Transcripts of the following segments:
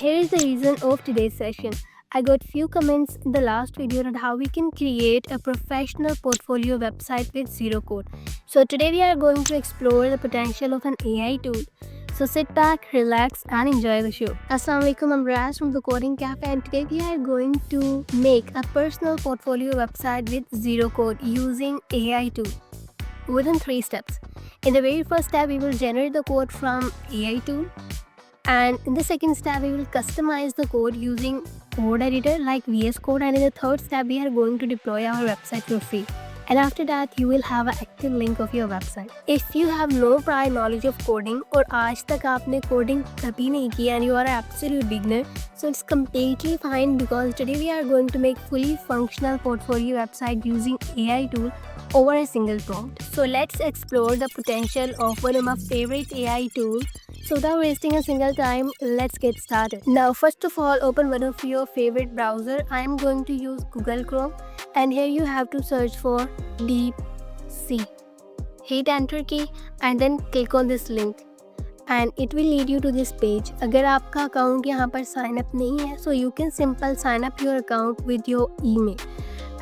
Here is the reason of today's session. I got few comments in the last video on how we can create a professional portfolio website with zero code. So today we are going to explore the potential of an AI tool. So sit back, relax and enjoy the show. Assalamualaikum, I'm Raz from the Coding Cafe and today we are going to make a personal portfolio website with zero code using AI tool within 3 steps. In the very first step, we will generate the code from AI tool. And in the second step, we will customize the code using code editor like VS Code. And in the third step, we are going to deploy our website for free. And after that, you will have an active link of your website. If you have no prior knowledge of coding और आज तक आपने coding कभी नहीं किया and you are an absolute beginner, so it's completely fine because today we are going to make fully functional portfolio website using AI tool over a single prompt. So let's explore the potential of one of my favorite AI tools. So without wasting a single time, let's get started. Now first of all, open one of your favorite browser. I am going to use Google Chrome and here you have to search for DeepSeek. Hit enter key and then click on this link and it will lead you to this page. अगर आपका account यहाँ पर sign up नहीं है, so you can simple sign up your account with your email.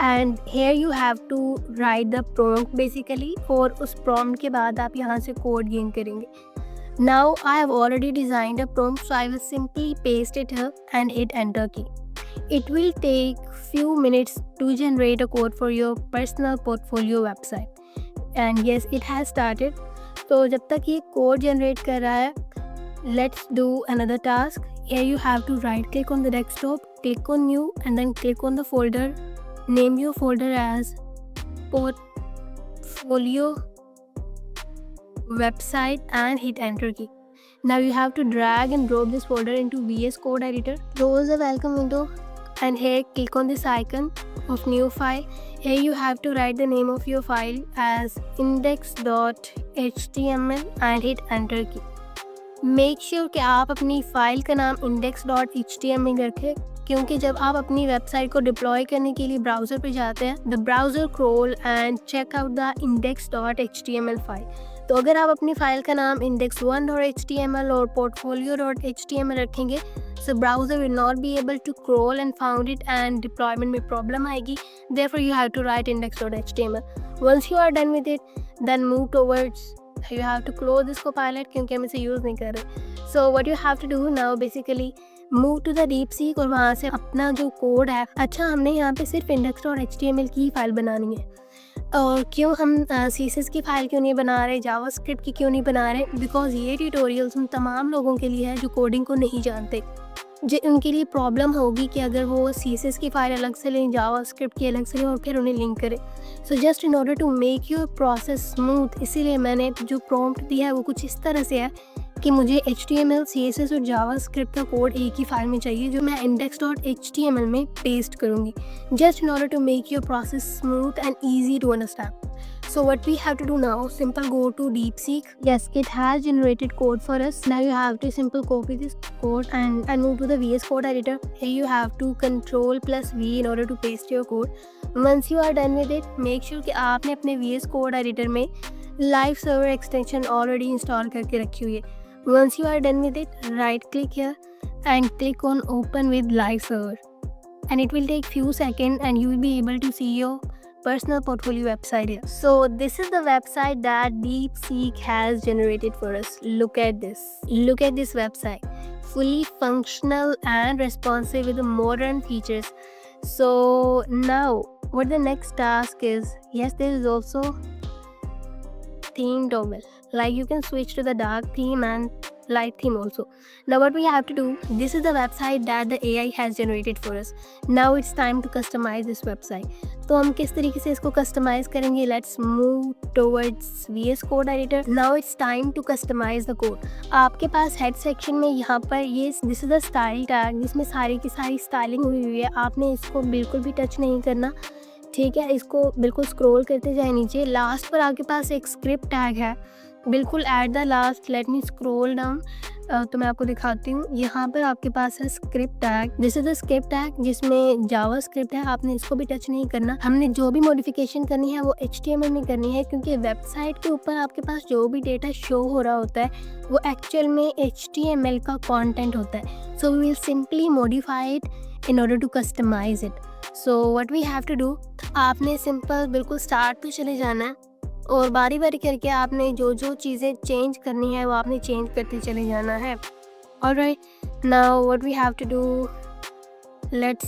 And here you have to write the prompt basically और उस prompt के बाद आप यहाँ से code gain करेंगे. Now I have already designed a prompt, so I will simply paste it here and hit enter key. It will take few minutes to generate a code for your personal portfolio website. And yes, it has started. So जब तक ये code generate कर रहा है, let's do another task. Here you have to right click on the desktop, click on new and then click on the folder. Name your folder as portfolio website and hit enter key. Now you have to drag and drop this folder into VS Code editor. Close the welcome window and here click on this icon of new file. Here you have to write the name of your file as index.html and hit enter key. Make sure कि आप अपनी file का नाम index.html रखें क्योंकि जब आप अपनी वेबसाइट को डिप्लॉय करने के लिए ब्राउज़र पर जाते हैं, the browser crawl and check out the index.html file. तो अगर आप अपनी फाइल का नाम index1.html और portfolio.html रखेंगे, so browser will not be able to crawl and found it and deployment में problem आएगी. Therefore you have to write index.html. Once you are done with it, then move towards, you have to close this Copilot क्योंकि हम इसे use नहीं कर रहे. So what you have to do now basically move to the DeepSeek और वहाँ से अपना जो कोड है, अच्छा हमने यहाँ पे सिर्फ index.html की फाइल बनानी है और क्यों हम CSS की फ़ाइल क्यों नहीं बना रहे, जावास्क्रिप्ट की क्यों नहीं बना रहे, बिकॉज़ ये ट्यूटोरियल्स उन तमाम लोगों के लिए है जो कोडिंग को नहीं जानते. जो उनके लिए प्रॉब्लम होगी कि अगर वो CSS की फ़ाइल अलग से लें, जावास्क्रिप्ट की अलग से लें और फिर उन्हें लिंक करें. So just in order to make your process smooth, इसीलिए मैंने जो प्रॉम्प्ट दिया है वो कुछ इस तरह से है कि मुझे HTML, CSS और जावास्क्रिप्ट का कोड एक ही फाइल में चाहिए जो मैं index.html में पेस्ट करूँगी, just in order to make your process smooth and easy to understand. So what we have to do now, simple go to DeepSeek. Yes, it has generated code for us. Now you have to simple copy this code and move to the VS Code editor. Here you have to Ctrl+V in order to paste your code. Once you are done with it, make sure कि आपने अपने VS Code editor में live server extension already install करके रखी हुई है. Once you are done with it, right click here and click on open with live server. And it will take few seconds and you will be able to see your personal portfolio website here. So this is the website that DeepSeek has generated for us. Look at this. Look at this website. Fully functional and responsive with modern features. So now what the next task is, yes, there is also theme toggle, like you can switch to the dark theme and light theme also. Now what we have to do, this is the website that the AI has generated for us. Now it's time to customize this website. तो हम किस तरीके से इसको customize करेंगे, let's move towards VS Code editor. Now it's time to customize the code. आपके पास head section में यहाँ पर ये this is the style tag जिसमें सारी की सारी styling हुई है. आपने इसको बिल्कुल भी टच नहीं करना, ठीक है. इसको बिल्कुल स्क्रॉल करते जाए नीचे. लास्ट पर आपके पास एक स्क्रिप्ट टैग है बिल्कुल at the last. Let me scroll down. तो मैं आपको दिखाती हूँ। यहाँ पर आपके पास है script tag. This is the script tag जिसमें जावा स्क्रिप्ट है, आपने इसको भी टच नहीं करना। हमने जो भी मॉडिफिकेशन करनी है वो HTML में करनी है, क्योंकि वेबसाइट के ऊपर आपके पास जो भी डेटा शो हो रहा होता है वो एक्चुअल में HTML का कंटेंट होता है। So we will simply modify it in order to customize it. So what we have to do, आपने सिंपल बिल्कुल स्टार्ट पे चले जाना है और बारी बारी करके आपने जो जो चीज़ें चेंज करनी है वो आपने चेंज करते चले जाना है। Alright, now what we have to do, let's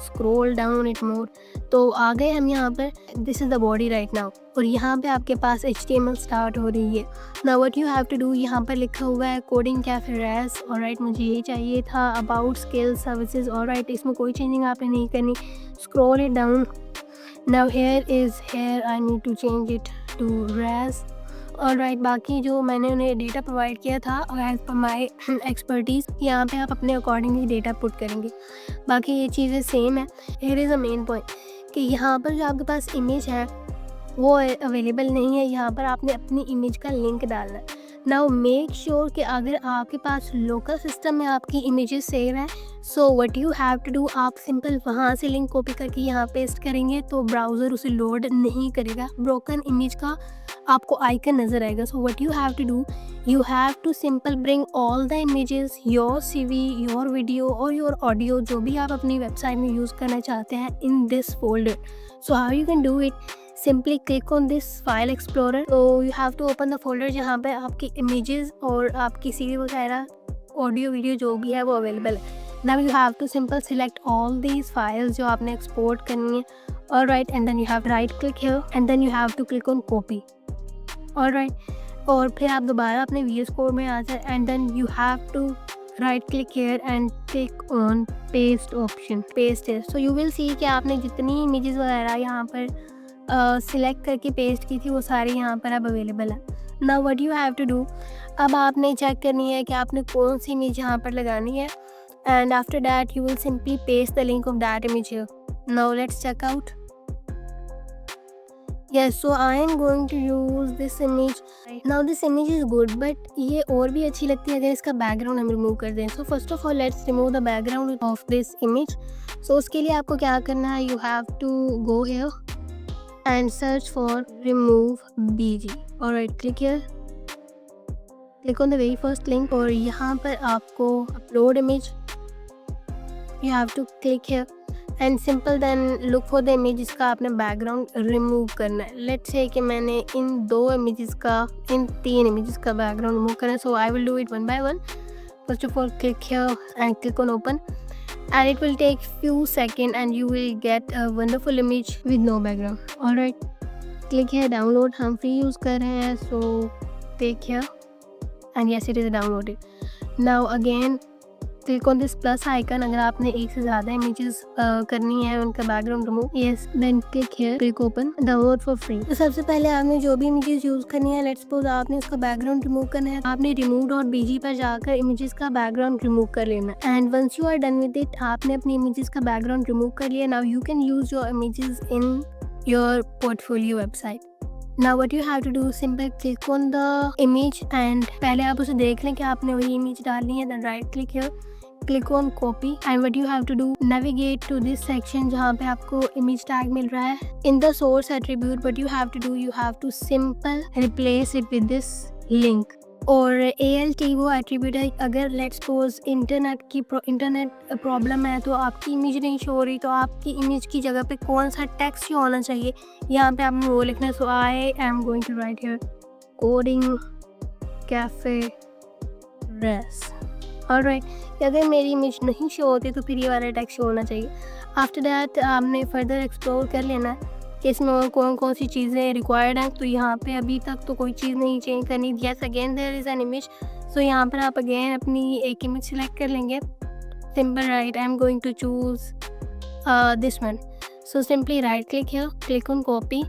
scroll down it more. तो आ गए हम यहाँ पर, this is the body right now, और यहाँ पे आपके पास HTML स्टार्ट हो रही है। Now what you have to do, यहाँ पर लिखा हुआ है कोडिंग कैफे रेस। ऑलराइट, मुझे ये चाहिए था, अबाउट स्किल्स सर्विसेज। ऑलराइट, इसमें कोई चेंजिंग आपने नहीं करनी। Scroll it down. Now here I need to change it to RAS. Alright, बाकी जो मैंने उन्हें डेटा प्रोवाइड किया था एज पर माई एक्सपर्टीज़, यहाँ पे आप अपने अकॉर्डिंगली डेटा पुट करेंगे। बाकी ये चीज़ें सेम है। Here is a main point कि यहाँ पर जो आपके पास इमेज है वो अवेलेबल नहीं है, यहाँ पर आपने अपनी इमेज का लिंक डालना है। नाउ मेक श्योर कि अगर आपके पास लोकल सिस्टम में आपकी इमेजेस सेव है, so what you have to do, आप सिंपल वहाँ से लिंक कॉपी करके यहाँ पेस्ट करेंगे तो ब्राउज़र उसे लोड नहीं करेगा, ब्रोकन इमेज का आपको आइकन नज़र आएगा। So what you have to do, you have to simple bring all the images, your CV, your video और योर ऑडियो, जो भी आप अपनी वेबसाइट में यूज़ करना चाहते हैं, in this folder. So how you can do it, simply click on this file explorer. तो you have to open the folder जहाँ पे आपकी इमेजेस और आपकी CV वगैरह, ऑडियो वीडियो जो भी है वो अवेलेबल है। Now you have to simple select all these files जो आपने एक्सपोर्ट करनी है। Alright, and then you have right click here and then you have to click on copy. ऑलराइट, और फिर आप दोबारा अपने VS कोड में आ जाए and then you have to right click here and click on paste option, paste है। सो यू विल सी कि आपने जितनी इमेजेस वगैरह यहाँ पर सिलेक्ट करके पेस्ट की थी वो सारी यहाँ पर अब अवेलेबल है। Now what you have to do, अब आपने चेक करनी है कि आपने कौन सी इमेज यहाँ पर लगानी है, and after that you will simply paste the link of that image here. Now let's check out. Yes, so I am going to use this image. Now this image is good, but ये और भी अच्छी लगती है अगर इसका background हम remove कर दें। So first of all, let's remove the background of this image. So उसके लिए आपको क्या करना है, you have to go here and search for remove BG. Alright, click here. Click on the very first link और यहाँ पर आपको upload image. You have to click here. And simple then look for the image जिसका आपने background remove करना है। Let's say कि मैंने इन 2 इमेजेस का, इन 3 इमेजेस का बैकग्राउंड रिमूव करना है। So I will do it one by one. First of all click here and click on open and it will take few seconds and you will get a wonderful image with no background. Alright, click here download, हम free use कर रहे हैं, so click here and yes it is downloaded. Now again click on this plus icon अगर आपने एक से ज़्यादा images करनी है उनका background remove. Yes, then click here, click open, download for free. तो सबसे पहले आपने जो भी इमेजेस यूज़ करनी है, लेट्स सपोज आपने उसका बैकग्राउंड रिमूव करना है, आपने remove.bg पर जाकर इमेजेस का बैकग्राउंड रिमूव कर लेना and once you are done with it, आपने अपनी इमेजेस का बैकग्राउंड रिमूव कर लिया। Now you can use your images in your portfolio website. Now what you have to do, simply click on the image and पहले आप उसे देख लें कि आपने वही इमेज डालनी है। Then right click here, click on copy and what you have to do, navigate to this section जहाँ पे आपको image tag मिल रहा है। In the source attribute what you have to do, you have to simple replace it with this link। और ALT वो attribute है, अगर let's suppose internet problem है तो आपकी इमेज नहीं शो हो रही, तो आपकी इमेज की जगह पे कौन सा टेक्स्ट शो होना चाहिए यहाँ पे आपने वो लिखना है। So I am going to write here coding cafe race. Alright, अगर मेरी इमेज नहीं शो होती तो फिर ये वाला टेक्स्ट शो होना चाहिए। आफ्टर दैट आपने फर्दर एक्सप्लोर कर लेना है कि इसमें और कौन कौन सी चीज़ें रिक्वायर्ड हैं। तो यहाँ पे अभी तक तो कोई चीज़ नहीं चेंज करनी। Yes, again there is an image, so यहाँ पर आप अगेन अपनी एक इमेज सेलेक्ट कर लेंगे। Simple right, I am going to choose this one. So simply right click here, click on copy,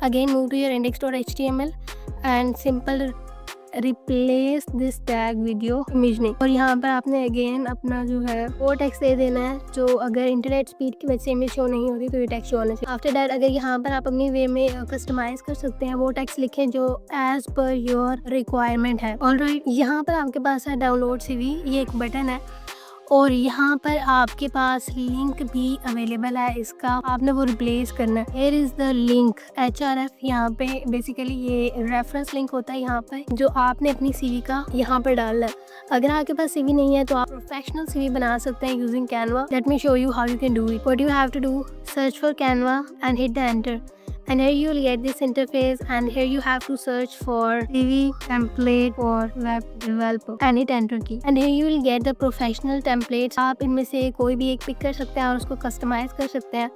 again move to your index.html and simple replace this tag with your image name. और यहाँ पर आपने again अपना जो है वो text दे देना है, जो अगर इंटरनेट स्पीड की वजह से इमेज शो नहीं होती तो ये टेक्स्ट शो होना चाहिए। आफ्टर दैट अगर यहाँ पर आप अपनी वे में कस्टमाइज कर सकते हैं, वो टेक्स्ट लिखें जो एज पर योर रिक्वायरमेंट है। ऑलराइट, यहाँ पर आपके पास है डाउनलोड CV, ये एक बटन है और यहाँ पर आपके पास लिंक भी अवेलेबल है, इसका आपने वो रिप्लेस करना है। Here is the link HRF, यहाँ पे बेसिकली ये रेफरेंस लिंक होता है यहाँ पे, जो आपने अपनी CV का यहाँ पर डालना है। अगर आपके पास CV नहीं है तो आप प्रोफेशनल CV बना सकते हैं using Canva। Let me show you how you can do it. What you have to do, search for Canva and hit the enter. And here you will get this interface, and here you have to search for CV template for web developer and hit enter key. And here you will get the professional templates. आप इनमें से कोई भी एक pick कर सकते हैं और उसको कस्टमाइज कर सकते हैं।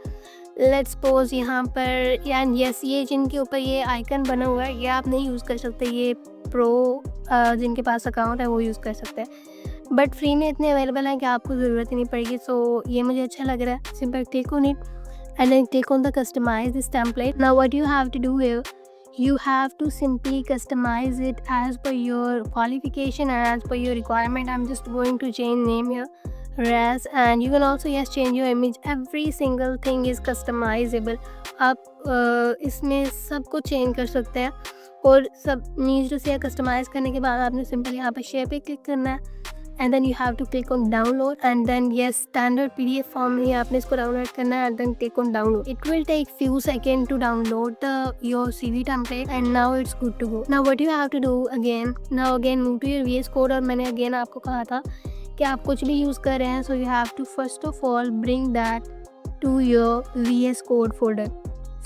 लेट्स सपोज यहाँ पर एंड यस, ये जिनके ऊपर ये आइकन बना हुआ है ये आप नहीं यूज़ कर सकते, ये प्रो जिनके पास अकाउंट है वो यूज़ कर सकते हैं, बट फ्री में इतने अवेलेबल हैं कि आपको ज़रूरत ही नहीं पड़ेगी। सो ये मुझे अच्छा लग रहा है। Simple click on it and then click on the customize this template. Now what you have to do here, you have to simply customize it as per your qualification and as per your requirement. I'm just going to change name here Raz, and you can also yes change your image. Every single thing is customizable. आप इसमें सब कुछ change कर सकते हैं और सब नीचे से कस्टमाइज करने के बाद आपने सिंपल यहाँ पे शेयर पे क्लिक करना है and then you have to click on download, and then yes standard PDF form ही आपने इसको डाउनलोड करना है and then click on download. It will take few seconds to download your CV template and now it's good to go. Now what you have to do again move to your VS Code, और मैंने again आपको कहा था कि आप कुछ भी use कर रहे हैं so you have to first of all bring that to your VS Code folder.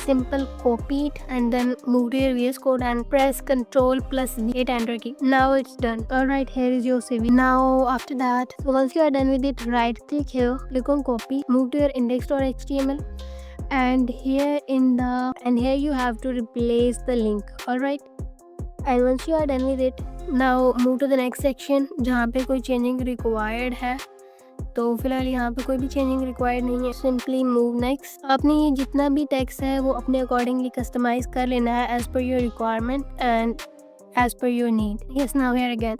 Simple copy it and then move to your VS Code and press Ctrl+D, hit enter key. Now it's done. Alright, here is your CV. Now after that, so once you are done with it, right click here, click on copy, move to your index.html, and here you have to replace the link. Alright, and once you are done with it, now move to the next section जहाँ पे कोई changing required है। तो फिलहाल यहाँ पे कोई भी चेंजिंग रिक्वायर्ड नहीं है। Simply move next. आपने ये जितना भी टेक्स्ट है वो अपने अकॉर्डिंगली कस्टमाइज कर लेना है as per your requirement and as per your need. Yes, now here again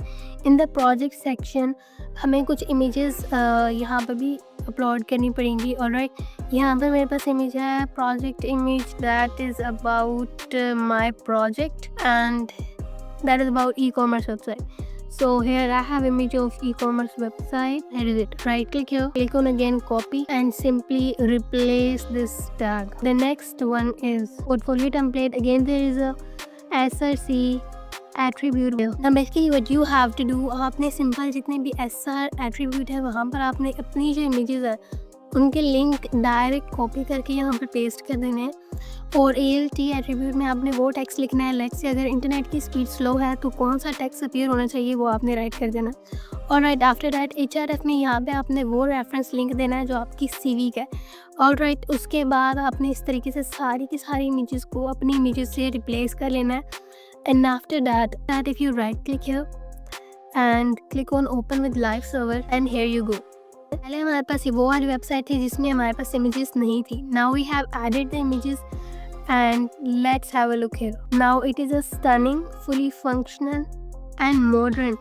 in the project section हमें कुछ इमेजेस यहाँ पर भी अपलोड करनी पड़ेंगी। ऑलराइट, यहाँ पर मेरे पास इमेज है project image that is about my project and that is about e-commerce website. So here I have image of e-commerce website. Here is it. Right click here, click on again copy and simply replace this tag. The next one is portfolio template. Again there is a SRC attribute here. Now basically what you have to do, आपने simple जितने भी SR attribute है वहाँ पर आपने अपनी जो images है उनके लिंक डायरेक्ट कॉपी करके यहाँ पर पेस्ट कर देने हैं और ALT एट्रीब्यूट में आपने वो टेक्स्ट लिखना है। लेट्स से अगर इंटरनेट की स्पीड स्लो है तो कौन सा टेक्स्ट अपीयर होना चाहिए वो आपने राइट कर देना। और राइट आफ्टर दैट HRF में यहाँ पे आपने वो रेफरेंस लिंक देना है जो आपकी CV का है। और राइट उसके बाद आपने इस तरीके से सारी की सारी इमेजेस को अपनी इमेजेस से रिप्लेस कर लेना है। And after that if you right click here and click on open with live server and here you go. पहले हमारे पास ये वो वाली वेबसाइट थी जिसमें हमारे पास इमेजेस नहीं थी। Now we have added the images and let's have a look here. Now it is a stunning, fully functional and modern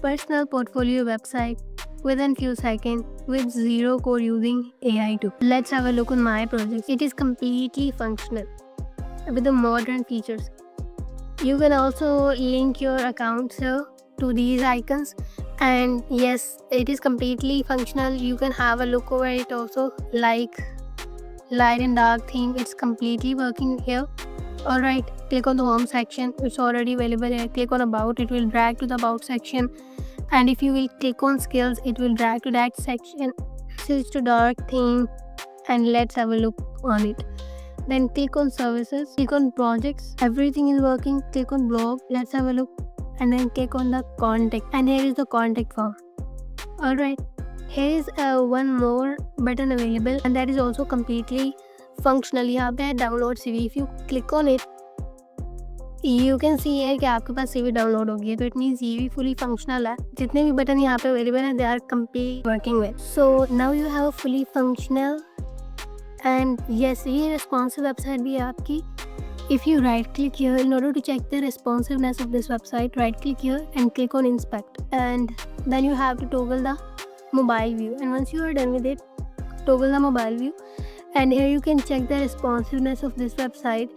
personal portfolio website within few seconds with zero code using AI too. Let's have a look on my project. It is completely functional with the modern features. You can also link your accounts here to these icons, and yes, it is completely functional. You can have a look over it also, like light and dark theme. It's completely working here. Alright, click on the home section, it's already available here. Click on about, it will drag to the about section, and if you will click on skills it will drag to that section. Switch to dark theme and let's have a look on it. Then click on services, click on projects, everything is working. Click on blog, let's have a look, and then click on the contact, and here is the contact form. Alright, here is one more button available and that is also completely functional. यहाँ पे है download CV. If you click on it, you can see here कि आपके पास CV download हो गई है, तो it means ये भी fully functional है। जितने भी बटन यहाँ पे अवेलेबल हैं they are completely working well. So now you have a fully functional and yes ये responsive वेबसाइट भी है आपकी। If you right click here, in order to check the responsiveness of this website, right click here and click on inspect, and then you have to toggle the mobile view, and once you are done with it, toggle the mobile view, and here you can check the responsiveness of this website.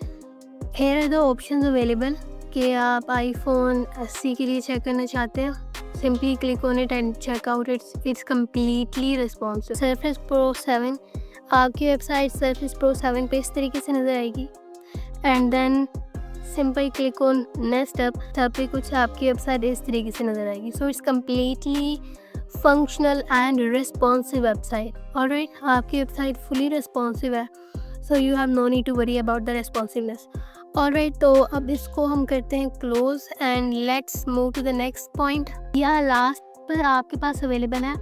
Here are the options available कि आप iPhone SE के लिए check करना चाहते हैं, simply click on it and check out it's completely responsive. Surface Pro 7, आपकी website Surface Pro 7 पे इस तरीके से नज़र आएगी, and then simply click on next up, तब पे कुछ आपकी वेबसाइट इस तरीके से नज़र आएगी. So it's completely functional and responsive website. Alright, आपकी वेबसाइट fully responsive है, so you have no need to worry about the responsiveness. Alright, तो अब इसको हम करते हैं close and let's move to the next point. या लास्ट पर आपके पास अवेलेबल है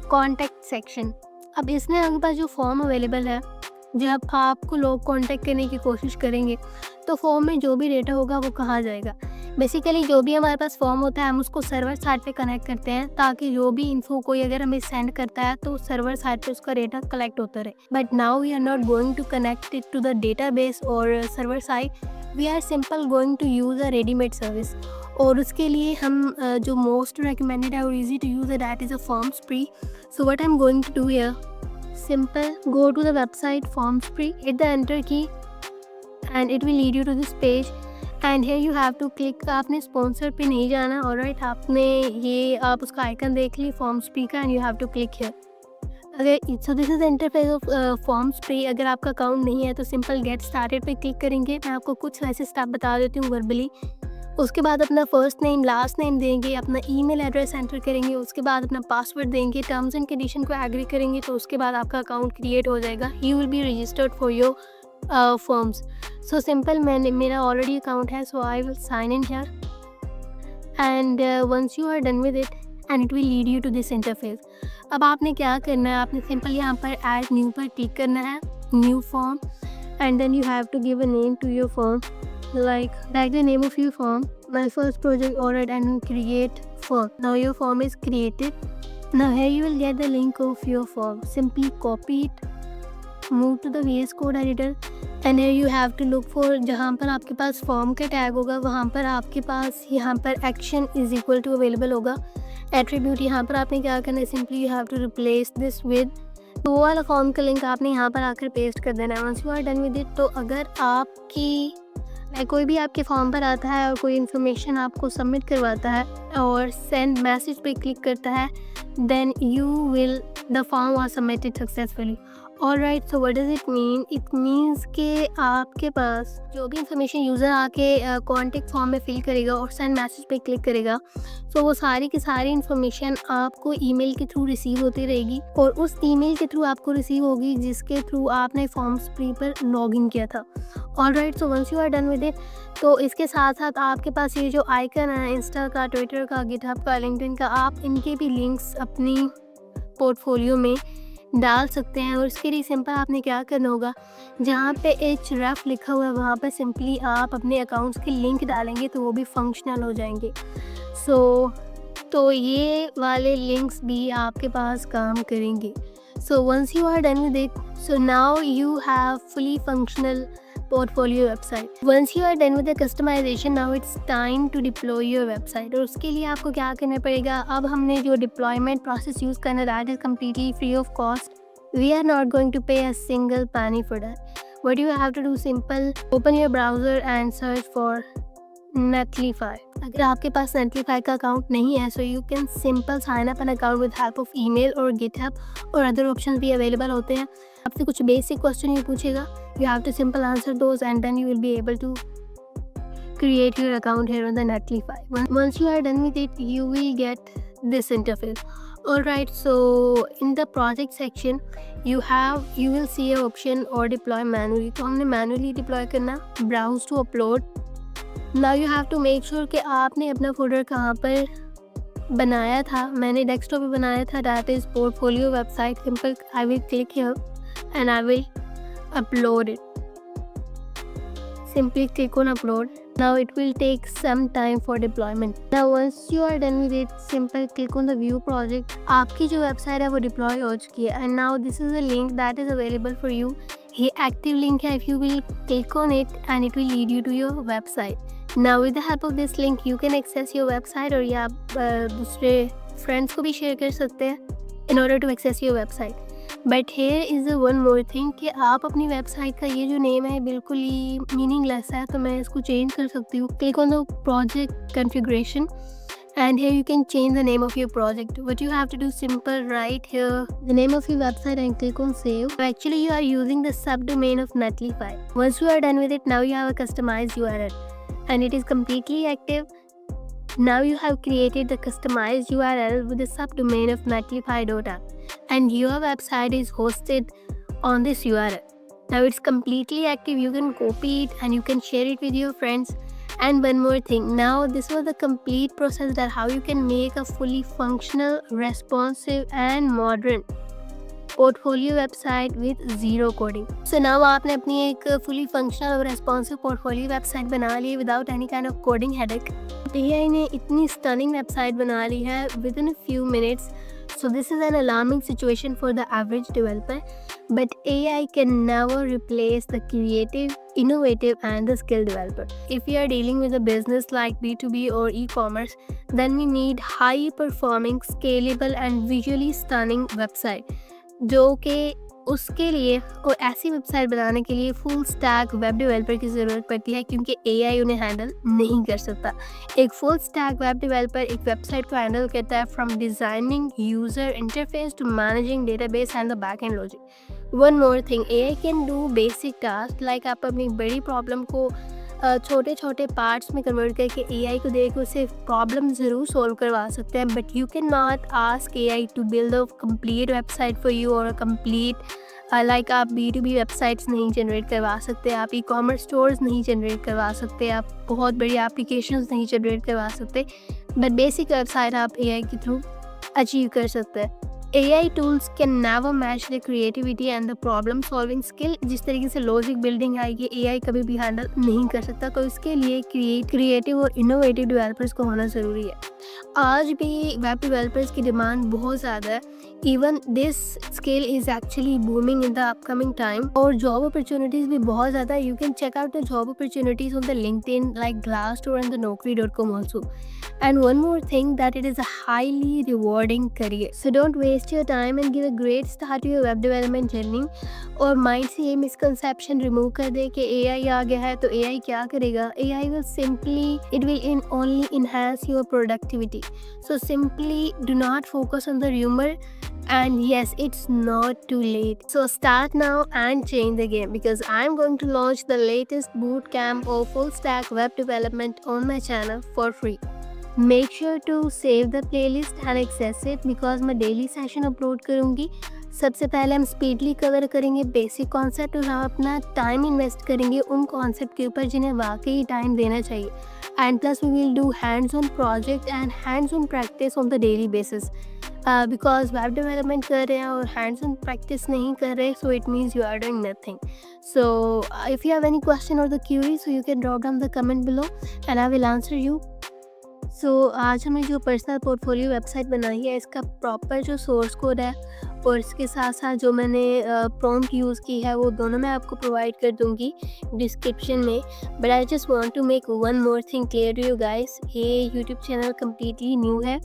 कॉन्टैक्ट सेक्शन. अब इसमें आपके पास जो फॉर्म अवेलेबल है, जब आपको लोग कांटेक्ट करने की कोशिश करेंगे तो फॉर्म में जो भी डेटा होगा वो कहाँ जाएगा. बेसिकली जो भी हमारे पास फॉर्म होता है हम उसको सर्वर साइड पे कनेक्ट करते हैं, ताकि जो भी इन्फो कोई अगर हमें सेंड करता है तो सर्वर साइड पे उसका डेटा कलेक्ट होता रहे. But now we are not going to connect it to the database और server side, we are simple going to use a readymade service. और उसके लिए हम जो मोस्ट रिकमेंडेड है और ईजी टू यूज़ है, that is a FormSpree. So what I am going to do here, simple go to the website FormSpree, hit the enter key and it will lead you to this page, and here you have to click. आपने sponsor पे नहीं जाना. Alright, आपने ये आप उसका icon देख ली FormSpree का, and you have to click here. अगर so this is the interface of FormSpree. अगर आपका अकाउंट नहीं है तो सिंपल गेट स्टार्टेड पे क्लिक करेंगे. मैं आपको कुछ ऐसे स्टेप बता देती हूँ वर्बली. उसके बाद अपना फर्स्ट नेम लास्ट नेम देंगे, अपना ईमेल एड्रेस एंटर करेंगे, उसके बाद अपना पासवर्ड देंगे, टर्म्स एंड कंडीशन को एग्री करेंगे, तो उसके बाद आपका अकाउंट क्रिएट हो जाएगा. You will be registered for your forms. So simple, मेरा ऑलरेडी अकाउंट है, so I will sign in here, and once you are done with it and it will lead you to this interface. अब आपने क्या करना है, आपने simple यहाँ पर ऐड न्यू पर क्लिक करना है, new form, and then you have to give a name to your form. like the name of your form, my first project alright, and create form. Now your form is created. Now here you will get the link of your form. Simply copy it, move to the VS Code editor, and here you have to look for जहाँ पर आपके पास form का tag होगा वहाँ पर आपके पास यहाँ पर action is equal to available होगा. एट्रीब्यूट यहाँ पर आपने क्या करना है, simply you have to replace this with, तो वो वाला फॉर्म का लिंक आपने यहाँ पर आकर पेस्ट कर देना है. Once you are done with it, तो अगर आपकी कोई भी आपके फॉर्म पर आता है और कोई इन्फॉर्मेशन आपको सबमिट करवाता है और सेंड मैसेज पे क्लिक करता है, then you will the form was submitted successfully. Alright, so what does it mean? It means कि आपके पास जो भी इंफॉर्मेशन यूज़र आके कॉन्टेक्ट फॉर्म में फिल करेगा और सेंड मैसेज पे क्लिक करेगा, तो वो सारी की सारी इंफॉर्मेशन आपको ईमेल के थ्रू रिसीव होती रहेगी, और उस ईमेल के थ्रू आपको रिसीव होगी जिसके थ्रू आपने FormSpree पर लॉगिन किया था. Alright, so once you are done with it, तो इसके साथ साथ आपके पास ये जो आइकन है इंस्टा का, ट्विटर का, गिटहब का, लिंक्डइन का, आप इनके भी लिंक्स अपनी पोर्टफोलियो में डाल सकते हैं. और इसके लिए सिंपल आपने क्या करना होगा, जहाँ पे href लिखा हुआ है वहाँ पर सिंपली आप अपने अकाउंट्स के लिंक डालेंगे तो वो भी फंक्शनल हो जाएंगे. तो ये वाले लिंक्स भी आपके पास काम करेंगे. So once you are done with it, so now you have fully functional portfolio website. Once you are done with the customization, now it's time to deploy your website. और उसके लिए आपको क्या करना पड़ेगा, अब हमने जो deployment process use करना, that is completely free of cost. We are not going to pay a single penny for that. What you have to do, simple, open your browser and search for Netlify. अगर आपके पास Netlify का account नहीं है, so you can simple sign up an account with help of email और GitHub, और other options भी available होते हैं. आपसे कुछ बेसिक क्वेश्चन ये पूछेगा, you have to simple answer those, and then you will be able to create your account here on the Netlify. Once you are done with it, you will get this interface. Alright, so in the project section you will see an option or deploy manually. तो हमने manually deploy करना, browse to upload. Now you have to make sure कि आपने अपना folder कहाँ पर बनाया था. मैंने डेस्कटॉप पे बनाया था, that is portfolio website. Simple, I will click here and I will upload it. Simply click on upload. Now it will take some time for deployment. Now once you are done with it, simple click on the view project. आपकी जो website है वो deploy हो चुकी है, and now this is a link that is available for you. ये active link है. If you will click on it and it will lead you to your website. Now with the help of this link you can access your website, और ये आप दूसरे friends को भी share कर सकते हैं in order to access your website. But here is one more thing कि आप अपनी वेबसाइट का ये जो नेम है बिल्कुल ही मीनिंगलेस है, तो मैं इसको चेंज कर सकती हूँ. Click on the project configuration and here you can change the name of your project. What you have to do, simple, write here the name of your website and click on save. So actually you are using the subdomain of Netlify. Once you are done with it, now you have a customized URL and it is completely active. Now you have created the customized URL with the subdomain of netlify.app and your website is hosted on this URL. Now it's completely active. You can copy it and you can share it with your friends. And one more thing, now this was the complete process that how you can make a fully functional, responsive and modern portfolio website with zero coding. So now आपने अपनी एक fully functional और responsive portfolio website बना ली without any kind of coding headache. AI ने इतनी stunning website बना ली है within a few minutes. So this is an alarming situation for the average developer, but AI can never replace the creative, innovative and the skilled developer. If we are dealing with a business like B2B or e-commerce, then we need high performing, scalable and visually stunning website, जो कि उसके लिए और ऐसी website बनाने के लिए full stack web developer की ज़रूरत पड़ती है, क्योंकि AI उन्हें हैंडल नहीं कर सकता. एक फुल स्टैक वेब डेवलपर एक वेबसाइट को हैंडल करता है from designing user interface to managing database and the back end logic. One more thing, AI can do basic task like आप अपनी बड़ी प्रॉब्लम को छोटे छोटे पार्ट्स में कन्वर्ट करके AI को दे के उससे प्रॉब्लम ज़रूर सॉल्व करवा सकते हैं, but you can not ask AI to build a complete website for you और कंप्लीट लाइक आप B2B वेबसाइट्स नहीं जनरेट करवा सकते, आप ई-कॉमर्स स्टोर्स नहीं जनरेट करवा सकते, आप बहुत बड़ी एप्लीकेशंस नहीं जनरेट करवा सकते, बट बेसिक वेबसाइट आप AI के थ्रू अचीव कर सकते हैं. AI tools can never match the creativity and the problem solving skill. जिस तरीके से लॉजिक बिल्डिंग आएगी AI कभी भी हैंडल नहीं कर सकता, तो इसके लिए क्रिएटिव और इनोवेटिव डेवलपर्स को होना ज़रूरी है. आज भी वेब डेवलपर्स की डिमांड बहुत ज़्यादा है. Even this skill is actually booming in the upcoming time, और जॉब अपॉर्चुनिटीज़ भी बहुत ज़्यादा है. You can check out the job opportunities on the LinkedIn like Glassdoor and the Naukri.com also. And one more thing, that it is a highly rewarding career. So don't waste your time and give a great start to your web development journey. और mind से ये misconception remove कर दे कि AI आ गया है तो AI क्या करेगा. AI will simply, it will only enhance your productivity. So simply do not focus on the rumor. And yes, it's not too late. So start now and change the game, because I'm going to launch the latest boot camp of full stack web development on my channel for free. Make sure to save the playlist and access it, because मैं daily session upload करूँगी. सबसे पहले हम speedly cover करेंगे basic concept और हम अपना time invest करेंगे उन कॉन्सेप्ट के ऊपर जिन्हें वाकई टाइम देना चाहिए. And plus we will do hands on project and hands on practice on the daily basis, because web development कर रहे हैं और हैंड्स ऑन प्रैक्टिस नहीं कर रहे, so it means you are doing nothing. So if you have any question और the query, so you can drop down the comment below and I will answer you. So आज हमने जो personal portfolio website बनाई है, इसका proper जो source code है और इसके साथ साथ जो मैंने प्रॉम्प्ट यूज़ की है वो दोनों मैं आपको प्रोवाइड कर दूंगी डिस्क्रिप्शन में. But I just want to make one more thing clear to you guys. ये यूट्यूब चैनल कम्प्लीटली न्यू है,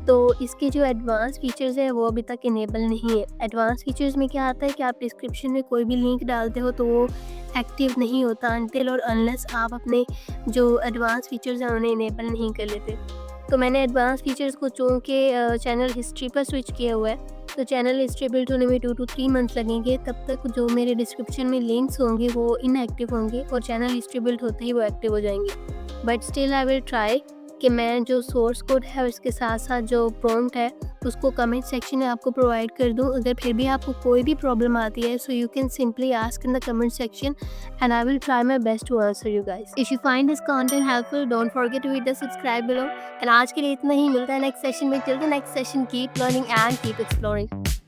तो इसके जो एडवांस फीचर्स है वो अभी तक इनेबल नहीं है. एडवांस फीचर्स में क्या आता है कि आप डिस्क्रिप्शन में कोई भी लिंक डालते हो तो वो एक्टिव नहीं होता अनटिल और अनलेस आप अपने जो एडवांस फीचर्स हैं उन्हें इनेबल नहीं कर लेते. तो मैंने एडवांस फीचर्स को चुन के चैनल हिस्ट्री पर स्विच किया हुआ है. तो चैनल हिस्ट्री बिल्ड होने में 2 to 3 मंथ लगेंगे. तब तक जो मेरे डिस्क्रिप्शन में लिंक्स होंगे वो इनएक्टिव होंगे और चैनल हिस्ट्री बिल्ड होते ही वो एक्टिव हो जाएंगे. But still I will try कि मैं जो सोर्स कोड है और इसके साथ साथ जो प्रॉम्प्ट है उसको कमेंट सेक्शन में आपको प्रोवाइड कर दूं. अगर फिर भी आपको कोई भी प्रॉब्लम आती है, so you can simply ask in the comment section and I will try my best to answer you guys. If you find this content helpful, don't forget to hit the subscribe below. And आज के लिए इतना ही. मिलता है next session में. Till the next session, keep learning and keep exploring.